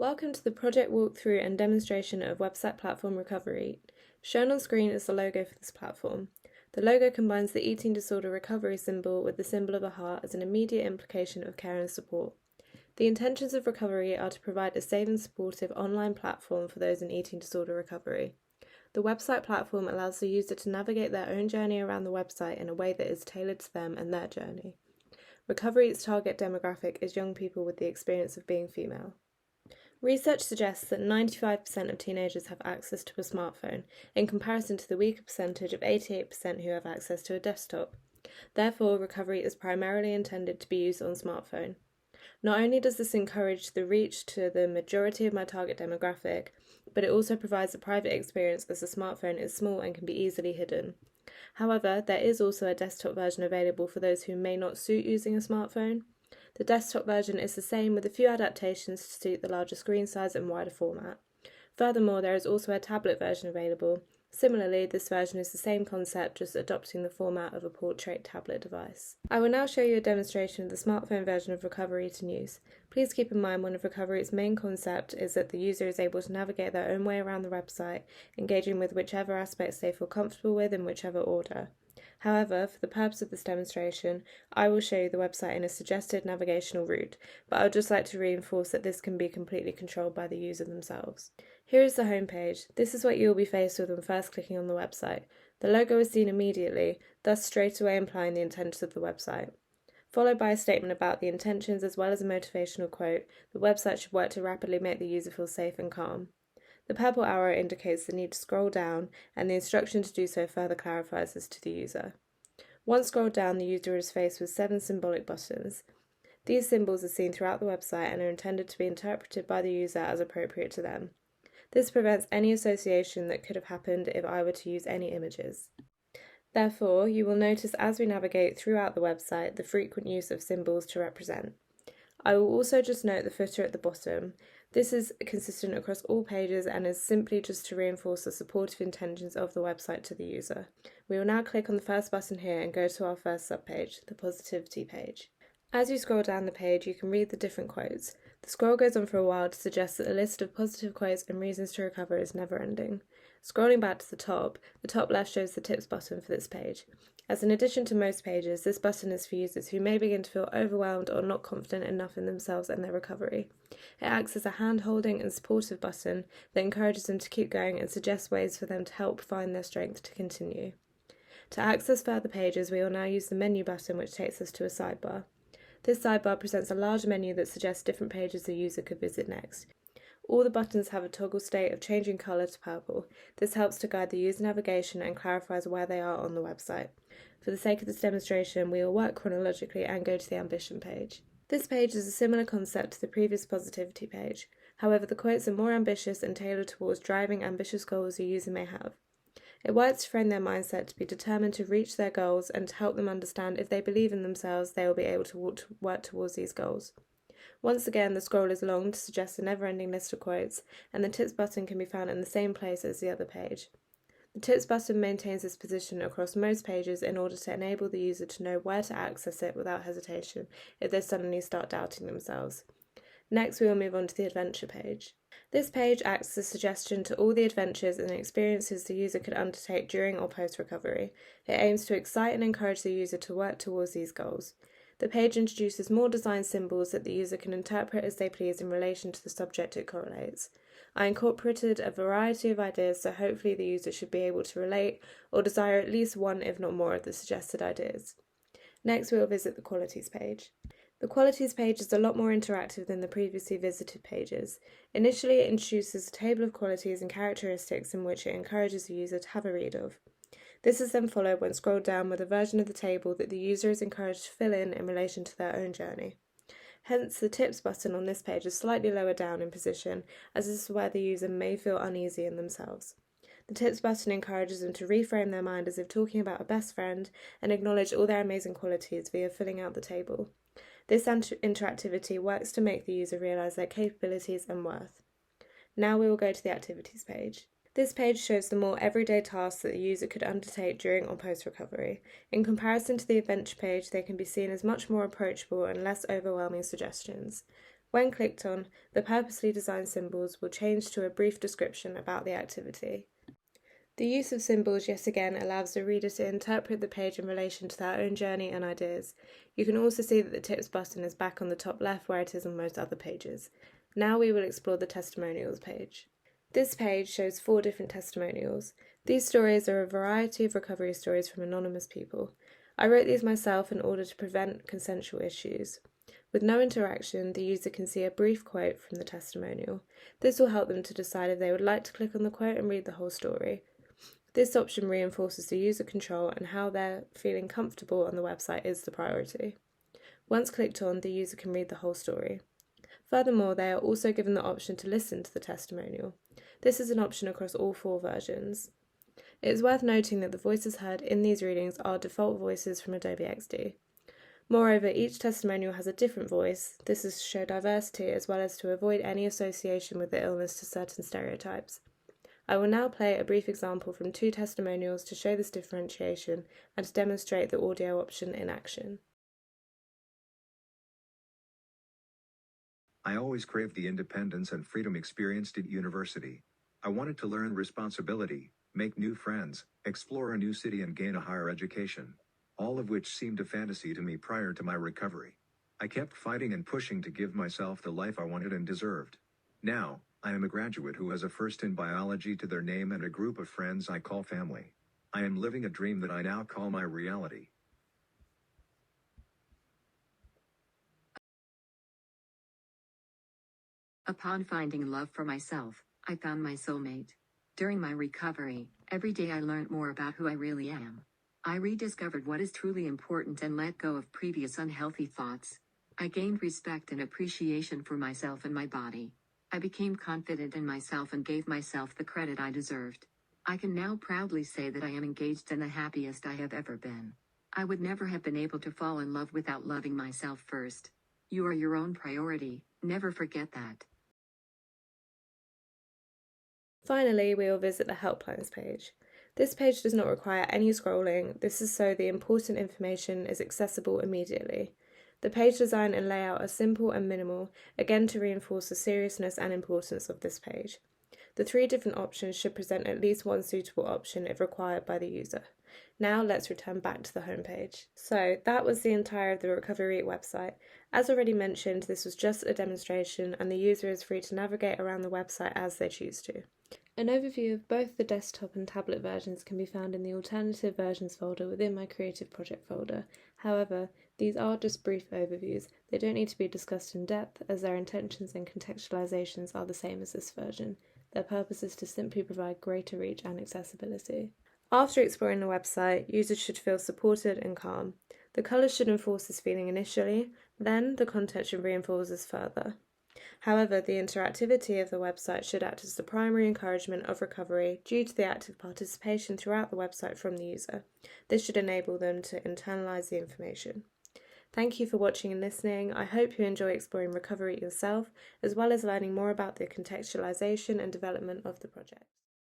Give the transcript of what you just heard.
Welcome to the project walkthrough and demonstration of website platform recovery. Shown on screen is the logo for this platform. The logo combines the eating disorder recovery symbol with the symbol of a heart as an immediate implication of care and support. The intentions of recovery are to provide a safe and supportive online platform for those in eating disorder recovery. The website platform allows the user to navigate their own journey around the website in a way that is tailored to them and their journey. Recovery's target demographic is young people with the experience of being female. Research suggests that 95% of teenagers have access to a smartphone, in comparison to the weaker percentage of 88% who have access to a desktop. Therefore, recovery is primarily intended to be used on smartphone. Not only does this encourage the reach to the majority of my target demographic, but it also provides a private experience as the smartphone is small and can be easily hidden. However, there is also a desktop version available for those who may not suit using a smartphone. The desktop version is the same with a few adaptations to suit the larger screen size and wider format. Furthermore, there is also a tablet version available. Similarly, this version is the same concept, just adopting the format of a portrait tablet device. I will now show you a demonstration of the smartphone version of Recovery to News. Please keep in mind one of Recovery's main concept is that the user is able to navigate their own way around the website, engaging with whichever aspects they feel comfortable with in whichever order. However, for the purpose of this demonstration, I will show you the website in a suggested navigational route, but I would just like to reinforce that this can be completely controlled by the user themselves. Here is the home page. This is what you will be faced with when first clicking on the website. The logo is seen immediately, thus straight away implying the intentions of the website. Followed by a statement about the intentions as well as a motivational quote, the website should work to rapidly make the user feel safe and calm. The purple arrow indicates the need to scroll down, and the instruction to do so further clarifies this to the user. Once scrolled down, the user is faced with 7 symbolic buttons. These symbols are seen throughout the website and are intended to be interpreted by the user as appropriate to them. This prevents any association that could have happened if I were to use any images. Therefore, you will notice as we navigate throughout the website the frequent use of symbols to represent. I will also just note the footer at the bottom. This is consistent across all pages and is simply just to reinforce the supportive intentions of the website to the user. We will now click on the first button here and go to our first subpage, the Positivity page. As you scroll down the page, you can read the different quotes. The scroll goes on for a while to suggest that the list of positive quotes and reasons to recover is never ending. Scrolling back to the top left shows the tips button for this page. As in addition to most pages, this button is for users who may begin to feel overwhelmed or not confident enough in themselves and their recovery. It acts as a hand-holding and supportive button that encourages them to keep going and suggests ways for them to help find their strength to continue. To access further pages, we will now use the menu button, which takes us to a sidebar. This sidebar presents a large menu that suggests different pages the user could visit next. All the buttons have a toggle state of changing colour to purple. This helps to guide the user navigation and clarifies where they are on the website. For the sake of this demonstration, we will work chronologically and go to the Ambition page. This page is a similar concept to the previous Positivity page. However, the quotes are more ambitious and tailored towards driving ambitious goals a user may have. It works to frame their mindset to be determined to reach their goals and to help them understand if they believe in themselves, they will be able to work towards these goals. Once again, the scroll is long to suggest a never-ending list of quotes, and the tips button can be found in the same place as the other page. The tips button maintains this position across most pages in order to enable the user to know where to access it without hesitation if they suddenly start doubting themselves. Next, we will move on to the Adventure page. This page acts as a suggestion to all the adventures and experiences the user could undertake during or post-recovery. It aims to excite and encourage the user to work towards these goals. The page introduces more design symbols that the user can interpret as they please in relation to the subject it correlates. I incorporated a variety of ideas, so hopefully the user should be able to relate or desire at least one, if not more, of the suggested ideas. Next, we will visit the Qualities page. The Qualities page is a lot more interactive than the previously visited pages. Initially, it introduces a table of qualities and characteristics in which it encourages the user to have a read of. This is then followed when scrolled down with a version of the table that the user is encouraged to fill in relation to their own journey. Hence, the tips button on this page is slightly lower down in position, as this is where the user may feel uneasy in themselves. The tips button encourages them to reframe their mind as if talking about a best friend and acknowledge all their amazing qualities via filling out the table. This interactivity works to make the user realise their capabilities and worth. Now we will go to the Activities page. This page shows the more everyday tasks that the user could undertake during or post-recovery. In comparison to the Adventure page, they can be seen as much more approachable and less overwhelming suggestions. When clicked on, the purposely designed symbols will change to a brief description about the activity. The use of symbols yet again allows the reader to interpret the page in relation to their own journey and ideas. You can also see that the tips button is back on the top left where it is on most other pages. Now we will explore the Testimonials page. This page shows 4 different testimonials. These stories are a variety of recovery stories from anonymous people. I wrote these myself in order to prevent consensual issues. With no interaction, the user can see a brief quote from the testimonial. This will help them to decide if they would like to click on the quote and read the whole story. This option reinforces the user control and how they're feeling comfortable on the website is the priority. Once clicked on, the user can read the whole story. Furthermore, they are also given the option to listen to the testimonial. This is an option across all 4 versions. It is worth noting that the voices heard in these readings are default voices from Adobe XD. Moreover, each testimonial has a different voice. This is to show diversity as well as to avoid any association with the illness to certain stereotypes. I will now play a brief example from 2 testimonials to show this differentiation and to demonstrate the audio option in action. I always craved the independence and freedom experienced at university. I wanted to learn responsibility, make new friends, explore a new city and gain a higher education. All of which seemed a fantasy to me prior to my recovery. I kept fighting and pushing to give myself the life I wanted and deserved. Now, I am a graduate who has a first in biology to their name and a group of friends I call family. I am living a dream that I now call my reality. Upon finding love for myself, I found my soulmate. During my recovery, every day I learned more about who I really am. I rediscovered what is truly important and let go of previous unhealthy thoughts. I gained respect and appreciation for myself and my body. I became confident in myself and gave myself the credit I deserved. I can now proudly say that I am engaged and the happiest I have ever been. I would never have been able to fall in love without loving myself first. You are your own priority, never forget that. Finally, we will visit the Helplines page. This page does not require any scrolling. This is so the important information is accessible immediately. The page design and layout are simple and minimal, again to reinforce the seriousness and importance of this page. The 3 different options should present at least one suitable option if required by the user. Now let's return back to the home page. So that was the entire of the Recovery website. As already mentioned, this was just a demonstration and the user is free to navigate around the website as they choose to. An overview of both the desktop and tablet versions can be found in the Alternative Versions folder within my Creative Project folder. However, these are just brief overviews. They don't need to be discussed in depth as their intentions and contextualizations are the same as this version. Their purpose is to simply provide greater reach and accessibility. After exploring the website, users should feel supported and calm. The colours should enforce this feeling initially, then the content should reinforce this further. However, the interactivity of the website should act as the primary encouragement of recovery due to the active participation throughout the website from the user. This should enable them to internalise the information. Thank you for watching and listening. I hope you enjoy exploring recovery yourself, as well as learning more about the contextualisation and development of the project.